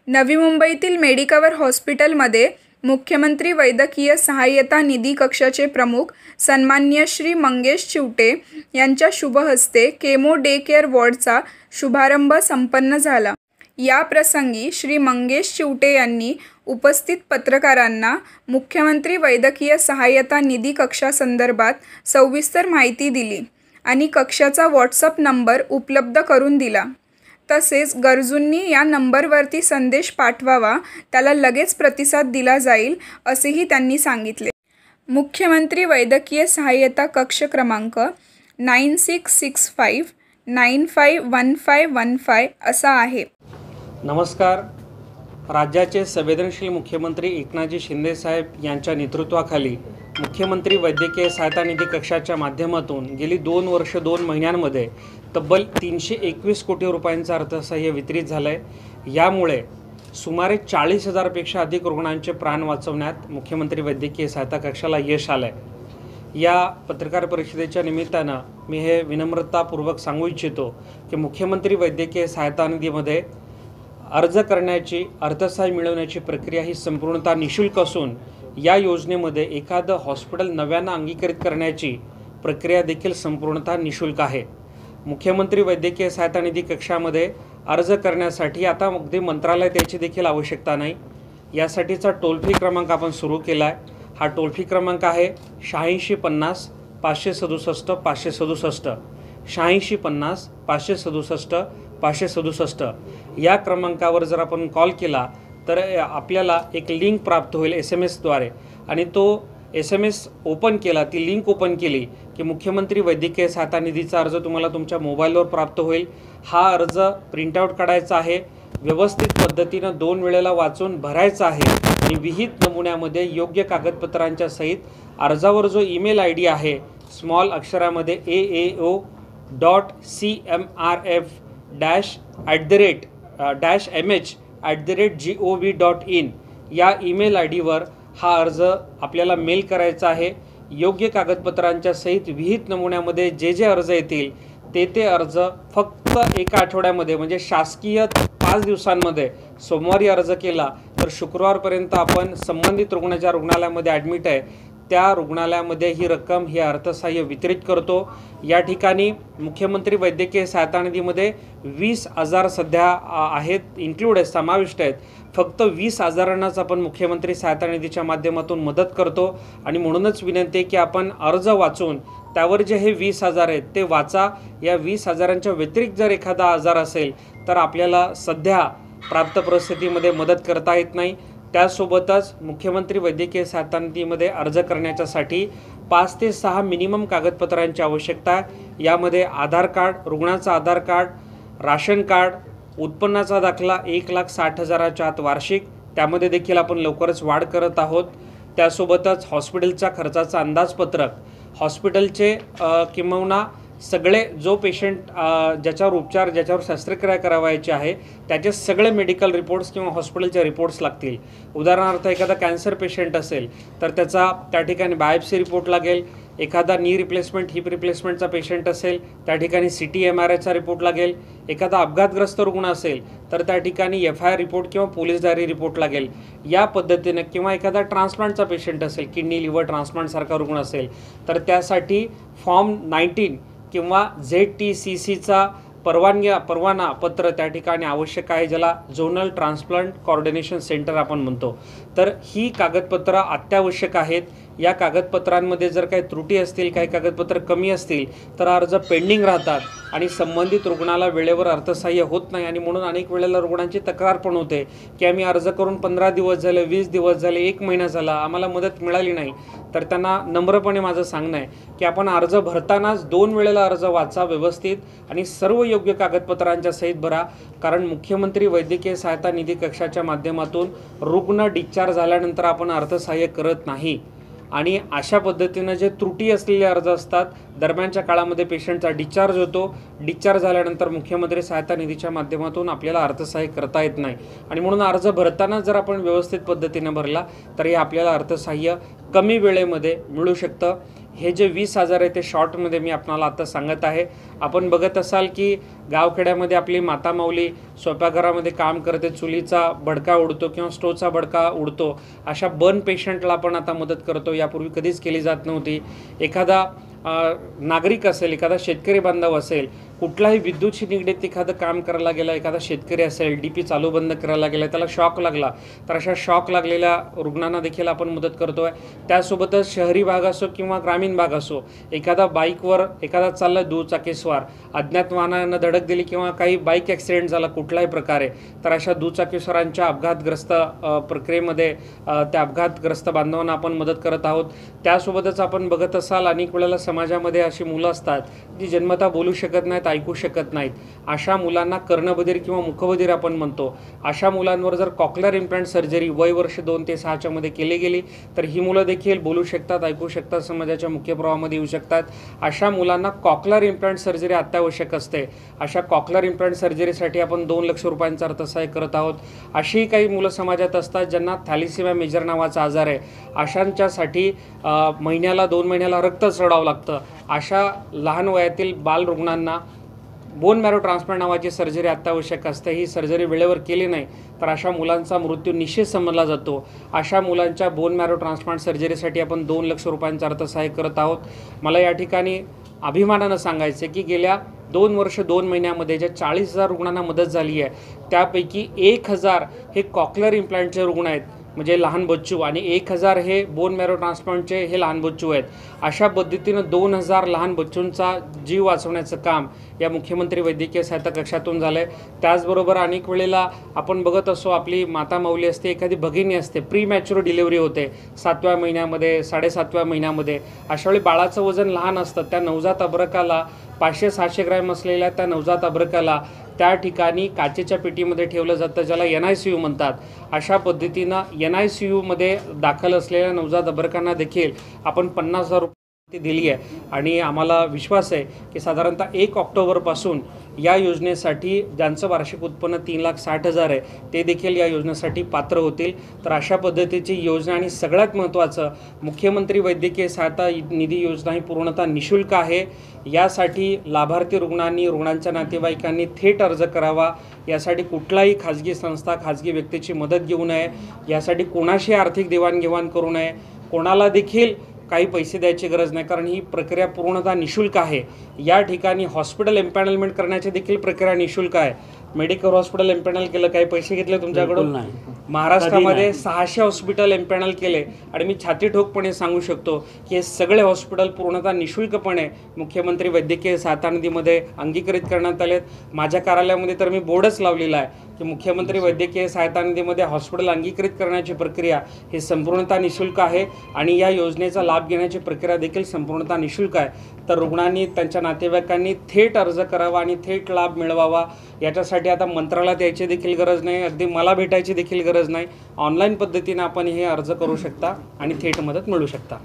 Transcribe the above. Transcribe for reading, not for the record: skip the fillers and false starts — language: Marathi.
नवी मुंबईतील मेडिकवर हॉस्पिटलमध्ये मुख्यमंत्री वैद्यकीय सहाय्यता निधी कक्षाचे प्रमुख सन्माननीय श्री मंगेश चिवटे यांच्या शुभहस्ते केमो डे केअर वॉर्डचा शुभारंभ संपन्न झाला। या प्रसंगी श्री मंगेश चिवटे यांनी उपस्थित पत्रकारांना मुख्यमंत्री वैद्यकीय सहाय्यता निधी कक्षासंदर्भात सविस्तर माहिती दिली आणि कक्षाचा व्हॉट्सअप नंबर उपलब्ध करून दिला। तसेच गरजूंनी या नंबरवरती संदेश पाठवावा, त्याला लगेच प्रतिसाद दिला जाईल असेही त्यांनी सांगितले। मुख्यमंत्री वैद्यकीय सहाय्यता कक्ष क्रमांक 9665951515 असा आहे। नमस्कार। राज्याचे संवेदनशील मुख्यमंत्री एकनाथजी शिंदे साहेब यांच्या नेतृत्वाखाली मुख्यमंत्री वैद्यकीय सहायता निधी कक्षाच्या माध्यमातून गेली 2 वर्ष 2 महिन्यांमध्ये तब्बल 321 कोटी रुपयांचं अर्थसहाय्य वितरित झालं आहे। यामुळे सुमारे 40,000 पेक्षा अधिक रुग्णांचे प्राण वाचवण्यात मुख्यमंत्री वैद्यकीय सहायता कक्षाला यश आलं आहे। या पत्रकार परिषदेच्या निमित्तानं मी हे विनम्रतापूर्वक सांगू इच्छितो की मुख्यमंत्री वैद्यकीय सहायता निधीमध्ये अर्ज करण्याची, अर्थसहाय्य मिळवण्याची प्रक्रिया ही संपूर्णतः निशुल्क असून या योजनेमध्ये एखादं हॉस्पिटल नव्यानं अंगीकृत करण्याची प्रक्रिया देखील संपूर्णतः निशुल्क आहे। मुख्यमंत्री वैद्यकीय सहायता निधी कक्षामध्ये अर्ज करण्यासाठी आता अगदी मंत्रालयात याची देखील आवश्यकता नाही। यासाठीचा टोल फ्री क्रमांक आपण सुरू केला आहे। हा टोल फ्री क्रमांक आहे 8650 567 567 8650 567 567। या क्रमांकावर जर आपण कॉल केला तर आपल्याला एक लिंक प्राप्त होईल SMS-द्वारे आणि तो SMS ओपन केला, ती लिंक ओपन केली की मुख्यमंत्री वैद्यकीय सहायता निधीचा अर्ज तुम्हाला तुमच्या मोबाईलवर प्राप्त होईल। हा अर्ज प्रिंटआउट काढायचा आहे, व्यवस्थित पद्धतीनं 2 वेळेला वाचून भरायचा आहे आणि विहित नमुन्यामध्ये योग्य कागदपत्रांच्या सहित अर्जावर जो ईमेल ID आहे स्मॉल अक्षरामध्ये aao.cmrf-mh@gov.in या ईमेल ID वर हा अर्ज आपल्याला मेल करायचा आहे। योग्य कागदपत्रांच्या सहित विहित नमुन्यामध्ये जे अर्ज येतील ते अर्ज फक्त एका आठवड्यामध्ये म्हणजे शासकीय 5 दिवसांमध्ये सोमवारी अर्ज केला तर शुक्रवारपर्यंत आपण संबंधित रुग्ण ज्या रुग्णालयामध्ये ॲडमिट आहे त्या रुग्णालयामध्ये ही रक्कम, हे अर्थसहाय्य वितरित करतो। या ठिकाणी मुख्यमंत्री वैद्यकीय सहायता निधीमध्ये 20,000 सध्या आहेत, इन्क्लूड आहेत, समाविष्ट आहेत। फक्त 20,000नाच आपण मुख्यमंत्री सहायता निधीच्या माध्यमातून मदत करतो आणि म्हणूनच विनंती आहे की आपण अर्ज वाचून त्यावर जे हे 20,000 आहेत ते वाचा। या 20,000च्या व्यतिरिक्त जर एखादा आजार असेल तर आपल्याला सध्या प्राप्त परिस्थितीमध्ये मदत करता येत नाही। त्यासोबतच मुख्यमंत्री वैद्यकीय सहायता निधीमध्ये अर्ज करण्याच्यासाठी 5 ते 6 मिनिमम कागदपत्रांची आवश्यकता आहे। यामध्ये आधार कार्ड, रुग्णाचं आधार कार्ड, राशन कार्ड, उत्पन्नाचा दाखला 1,60,000च्या आत वार्षिक, त्यामध्ये देखील आपण लवकरच वाढ करत आहोत। त्यासोबतच हॉस्पिटलच्या खर्चाचं अंदाजपत्रक, हॉस्पिटलचे किंबहुना सगळे जो पेशंट ज्याच्यावर उपचार, ज्याच्यावर शस्त्रक्रिया करावायची आहे त्याचे सगळे मेडिकल रिपोर्ट्स किंवा हॉस्पिटलचे रिपोर्ट्स लागतील। उदाहरणार्थ एखादा कॅन्सर पेशंट असेल तर त्याचा त्या ठिकाणी बायोप्सी रिपोर्ट लागेल। एखादा नी रिप्लेसमेंट, हिप रिप्लेसमेंटचा पेशंट असेल त्या ठिकाणी CT MRIचा रिपोर्ट लागेल। एखादा अपघातग्रस्त रुग्ण असेल तर त्या ठिकाणी FIR रिपोर्ट किंवा पोलीस डायरी रिपोर्ट लागेल। या पद्धतीने किंवा एखादा ट्रान्सप्लांटचा पेशंट असेल, किडनी लिव्हर ट्रान्सप्लांटसारखा रुग्ण असेल तर त्यासाठी फॉर्म 19 किंवा ZTCCचा परवाना पत्र त्या ठिकाणी आवश्यक आहे, ज्याला झोनल ट्रान्सप्लांट कोऑर्डिनेशन सेंटर आपण म्हणतो। तर ही कागदपत्र अत्यावश्यक आहेत। या कागदपत्रांमध्ये जर काही त्रुटी असतील, काही कागदपत्र कमी असतील तर अर्ज पेंडिंग राहतात आणि संबंधित रुग्णाला वेळेवर अर्थसहाय्य होत नाही आणि म्हणून अनेक वेळेला रुग्णांची तक्रार पण होते की आम्ही अर्ज करून 15 दिवस झाले, 20 दिवस झाले, 1 महिना झाला, आम्हाला मदत मिळाली नाही। तर त्यांना नम्रपणे माझं सांगणं आहे की आपण अर्ज भरतानाच 2 वेळेला अर्ज वाचा व्यवस्थित आणि सर्व योग्य कागदपत्रांच्या सहित भरा, कारण मुख्यमंत्री वैद्यकीय सहायता निधी कक्षाच्या माध्यमातून रुग्ण डिस्चार्ज झाल्यानंतर आपण अर्थसहाय्य करत नाही आणि अशा पद्धतीने जे त्रुटी असलेले अर्ज असतात दरम्यानच्या काळामध्ये पेशंटचा डिस्चार्ज होतो, डिस्चार्ज झाल्यानंतर मुख्यमंत्री सहायता निधीच्या माध्यमातून आपल्याला अर्थसहाय्य करता येत नाही आणि म्हणून अर्ज भरताना जर आपण व्यवस्थित पद्धतीने भरला तर हे आपल्याला अर्थसहाय्य कमी वेळेमध्ये मिळू शकतं। हे जे 20,000 आहे ते शॉर्टमध्ये मी आपणाला आता सांगत आहे. आपण बघत असाल की गावखेड्यामध्ये आपली माता माऊली स्वयंपाकघरामध्ये काम करते, चुलीचा भडका उडतो किंवा स्टोवचा भडका उडतो, अशा बर्न पेशंटला आपण आता मदत करतो. यापूर्वी कधीच केली जात नव्हती. एखादा नागरिक असेल, एखादा शेतकरी बांधव असेल, कुठलाही विद्युतशी निगडीत एखादं काम करायला गेला, एखादा शेतकरी असेल, DP चालू बंद करायला गेला, त्याला शॉक लागला, तर अशा शॉक लागलेल्या रुग्णांना देखील आपण मदत करतो आहे. त्यासोबतच शहरी भाग असो किंवा ग्रामीण भाग असो, एखादा बाईकवर एखादा चालला दुचाकीस्वार, अज्ञात वाहनानं धडक दिली किंवा काही बाईक ॲक्सिडेंट झाला कुठल्याही प्रकारे, तर अशा दुचाकीस्वारांच्या अपघातग्रस्त प्रक्रियेमध्ये त्या अपघातग्रस्त बांधवांना आपण मदत करत आहोत. त्यासोबतच आपण बघत असाल अनेक वेळेला समाजामध्ये अशी मुलं असतात जी जन्मतः बोलू शकत नाहीत, ऐकू शकत नाहीत. अशा मुलांना कर्णबधीर किंवा मुखबधीर आपण म्हणतो. अशा मुलांवर जर कॉक्लिअर इम्प्लांट सर्जरी वय वर्ष 2 ते 6च्या मध्ये केली गेली तर ही मुलं देखील बोलू शकतात, ऐकू शकतात, समाजाच्या मुख्य प्रवाहामध्ये येऊ शकतात. अशा मुलांना कॉक्लिअर इम्प्लांट सर्जरी अत्यावश्यक असते. अशा कॉक्लिअर इम्प्लांट सर्जरीसाठी आपण 2 लाख रुपयांचा अर्थसहाय्य करत आहोत. अशी काही मुलं समाजात असतात ज्यांना थॅलिसिमिया मेजर नावाचा आजार आहे. अशांच्यासाठी महिन्याला 2 महिन्याला रक्त चढावं लागतं. अशा लहान वयातील बाल रुग्णांना बोन मॅरो ट्रान्सप्लांट नावाची सर्जरी अत्यावश्यक असते. ही सर्जरी वेळेवर केली नाही तर अशा मुलांचा मृत्यू निश्चित समजला जातो. अशा मुलांच्या बोन मॅरो ट्रान्सप्लांट सर्जरीसाठी आपण 2 लाख रुपयांचा अर्थसहाय्य करत आहोत. मला या ठिकाणी अभिमानानं सांगायचं की गेल्या 2 वर्ष 2 महिन्यामध्ये ज्या 40,000 रुग्णांना मदत झाली आहे त्यापैकी 1,000 हे कॉक्लिअर इम्प्लांटचे रुग्ण आहेत, म्हणजे लहान बच्चू, आणि 1,000 हे बोन मॅरो ट्रान्सप्लांटचे हे लहान बच्चू आहेत. अशा पद्धतीनं 2,000 लहान बच्चूंचा जीव वाचवण्याचं काम या मुख्यमंत्री वैद्यकीय सहायता कक्षातून झालं आहे. त्याचबरोबर अनेक वेळेला आपण बघत असो आपली माता माऊली असते, एखादी भगिनी असते, प्रीमॅच्युअर डिलिव्हरी होते 7व्या महिन्यामध्ये, 7.5व्या महिन्यामध्ये. अशावेळी बाळाचं वजन लहान असतं. त्या नवजात अभ्रकाला 500-600 ग्रॅम असलेल्या त्या नवजात अभ्रकाला त्या ठिकाणी काचेच्या पेटीमध्ये ठेवलं जातं, ज्याला NICU म्हणतात. अशा पद्धतीनं NICUमध्ये दाखल असलेल्या नवजात अभ्रकांना देखील आपण 50,000 रुपये दिली आहे. आणि आम्हाला विश्वास आहे की साधारणतः 1 ऑक्टोबरपासून या योजनेसाठी ज्यांचं वार्षिक उत्पन्न 3,60,000 आहे ते देखील या योजनेसाठी पात्र होतील. तर अशा पद्धतीची योजना, आणि सगळ्यात महत्त्वाचं, मुख्यमंत्री वैद्यकीय सहायता निधी योजना ही पूर्णतः निःशुल्क आहे. यासाठी लाभार्थी रुग्णांनी, रुग्णांच्या नातेवाईकांनी थेट अर्ज करावा. यासाठी कुठलाही खाजगी संस्था, खाजगी व्यक्तीची मदत घेऊ नये. यासाठी कोणाशी आर्थिक देवाणघेवाण करू नये. कोणाला देखील काही पैसे द्यायची गरज नाही, कारण ही प्रक्रिया पूर्णतः निःशुल्क आहे. या ठिकाणी हॉस्पिटल एम्पॅनलमेंट करण्याची देखील प्रक्रिया निःशुल्क आहे. मेडिकल हॉस्पिटल एम्पॅनल केलं, काही पैसे घेतले तुमच्याकडून? महाराष्ट्रामध्ये 600 हॉस्पिटल एम्पॅनल केले, आणि मी छाती ठोकपणे सांगू शकतो की हे सगळे हॉस्पिटल पूर्णतः निःशुल्कपणे मुख्यमंत्री वैद्यकीय सहायता निधीमध्ये अंगीकृत करण्यात आलेत. माझ्या कार्यालयामध्ये तर मी बोर्डच लावलेला आहे की मुख्यमंत्री वैद्यकीय सहायता निधीमध्ये हॉस्पिटल अंगीकृत करण्याची प्रक्रिया ही संपूर्णतः निःशुल्क आहे, आणि या योजनेचा लाभ घेण्याची प्रक्रिया देखील संपूर्णतः निःशुल्क आहे. तर रुग्णांनी, त्यांच्या नातेवाईकांनी थेट अर्ज करावा आणि थेट लाभ मिळवावा. याच्यासाठी आता मंत्रालयात यायची देखील गरज नाही, अगदी मला भेटायची देखील गरज नाही. ऑनलाईन पद्धतीने आपण हे अर्ज करू शकता आणि थेट मदत मिळू शकता.